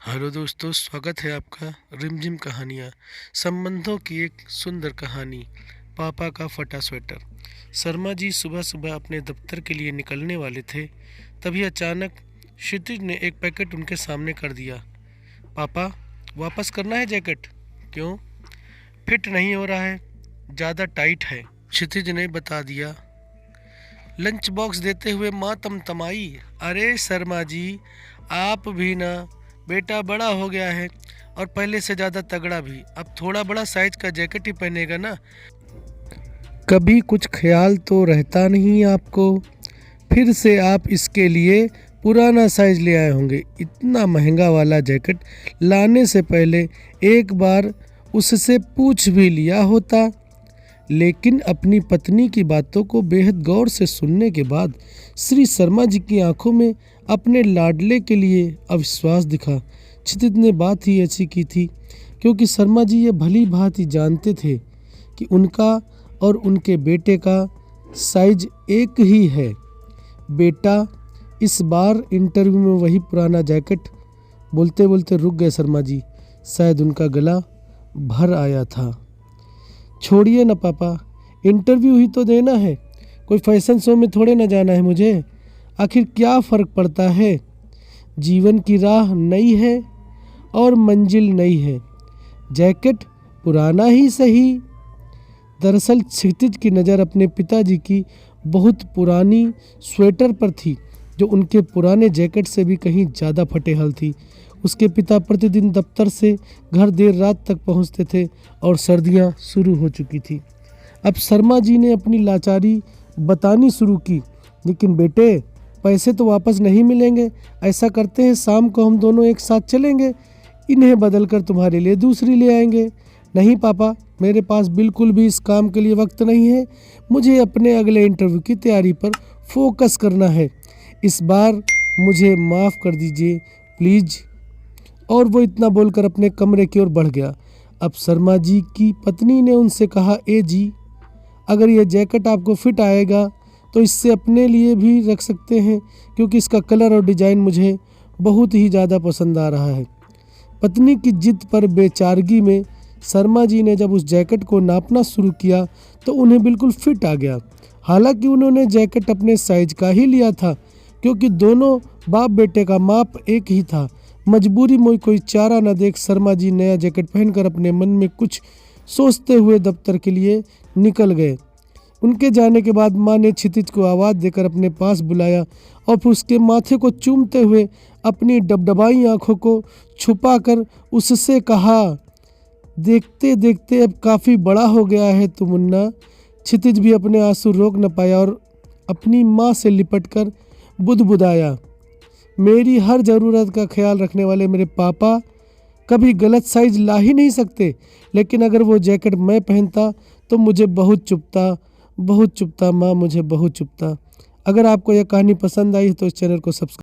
Hello दोस्तों, स्वागत है आपका रिमझिम कहानियाँ। संबंधों की एक सुंदर कहानी। पापा का फटा स्वेटर। शर्मा जी सुबह सुबह अपने दफ्तर के लिए निकलने वाले थे, तभी अचानक क्षितिज ने एक पैकेट उनके सामने कर दिया। पापा, वापस करना है जैकेट। क्यों? फिट नहीं हो रहा है, ज़्यादा टाइट है, क्षितिज ने बता दिया। लंच बॉक्स देते हुए माँ तमतमाई। अरे शर्मा जी, आप भी ना, बेटा बड़ा हो गया है और पहले से ज़्यादा तगड़ा भी। अब थोड़ा बड़ा साइज का जैकेट ही पहनेगा ना। कभी कुछ ख्याल तो रहता नहीं आपको? फिर से आप इसके लिए पुराना साइज ले आए होंगे। इतना महंगा वाला जैकेट लाने से पहले एक बार उससे पूछ भी लिया होता। लेकिन अपनी पत्नी की बातों को बेहद गौर से सुनने के बाद श्री शर्मा जी की आंखों में अपने लाडले के लिए अविश्वास दिखा। क्षितिज ने बात ही ऐसी की थी क्योंकि शर्मा जी ये भली भांति जानते थे कि उनका और उनके बेटे का साइज एक ही है। बेटा, इस बार इंटरव्यू में वही पुराना जैकेट। बोलते बोलते रुक गए शर्मा जी, शायद उनका गला भर आया था। छोड़िए ना पापा, इंटरव्यू ही तो देना है, कोई फैशन शो में थोड़े ना जाना है मुझे। आखिर क्या फ़र्क पड़ता है? जीवन की राह नई है और मंजिल नई है, जैकेट पुराना ही सही। दरअसल क्षितिज की नज़र अपने पिताजी की बहुत पुरानी स्वेटर पर थी, जो उनके पुराने जैकेट से भी कहीं ज़्यादा फटेहाल थी। उसके पिता प्रतिदिन दफ्तर से घर देर रात तक पहुंचते थे और सर्दियां शुरू हो चुकी थी। अब शर्मा जी ने अपनी लाचारी बतानी शुरू की। लेकिन बेटे, पैसे तो वापस नहीं मिलेंगे। ऐसा करते हैं, शाम को हम दोनों एक साथ चलेंगे, इन्हें बदल कर तुम्हारे लिए दूसरी ले आएंगे। नहीं पापा, मेरे पास बिल्कुल भी इस काम के लिए वक्त नहीं है। मुझे अपने अगले इंटरव्यू की तैयारी पर फोकस करना है। इस बार मुझे माफ़ कर दीजिए प्लीज़। और वो इतना बोलकर अपने कमरे की ओर बढ़ गया। अब शर्मा जी की पत्नी ने उनसे कहा, ए जी, अगर ये जैकेट आपको फिट आएगा तो इससे अपने लिए भी रख सकते हैं, क्योंकि इसका कलर और डिज़ाइन मुझे बहुत ही ज़्यादा पसंद आ रहा है। पत्नी की जिद पर बेचारगी में शर्मा जी ने जब उस जैकेट को नापना शुरू किया तो उन्हें बिल्कुल फिट आ गया। हालांकि उन्होंने जैकेट अपने साइज का ही लिया था, क्योंकि दोनों बाप बेटे का माप एक ही था। मजबूरी में कोई चारा न देख शर्मा जी नया जैकेट पहनकर अपने मन में कुछ सोचते हुए दफ्तर के लिए निकल गए। उनके जाने के बाद माँ ने क्षितिज को आवाज़ देकर अपने पास बुलाया और फिर उसके माथे को चूमते हुए अपनी डबडबाई आंखों को छुपाकर उससे कहा, देखते देखते अब काफ़ी बड़ा हो गया है तू मुन्ना। क्षितिज भी अपने आंसू रोक न पाया और अपनी माँ से लिपटकर बुदबुदाया, मेरी हर ज़रूरत का ख्याल रखने वाले मेरे पापा कभी गलत साइज ला ही नहीं सकते। लेकिन अगर वो जैकेट मैं पहनता तो मुझे बहुत चुभता माँ, मुझे बहुत चुभता। अगर आपको यह कहानी पसंद आई तो इस चैनल को सब्सक्राइब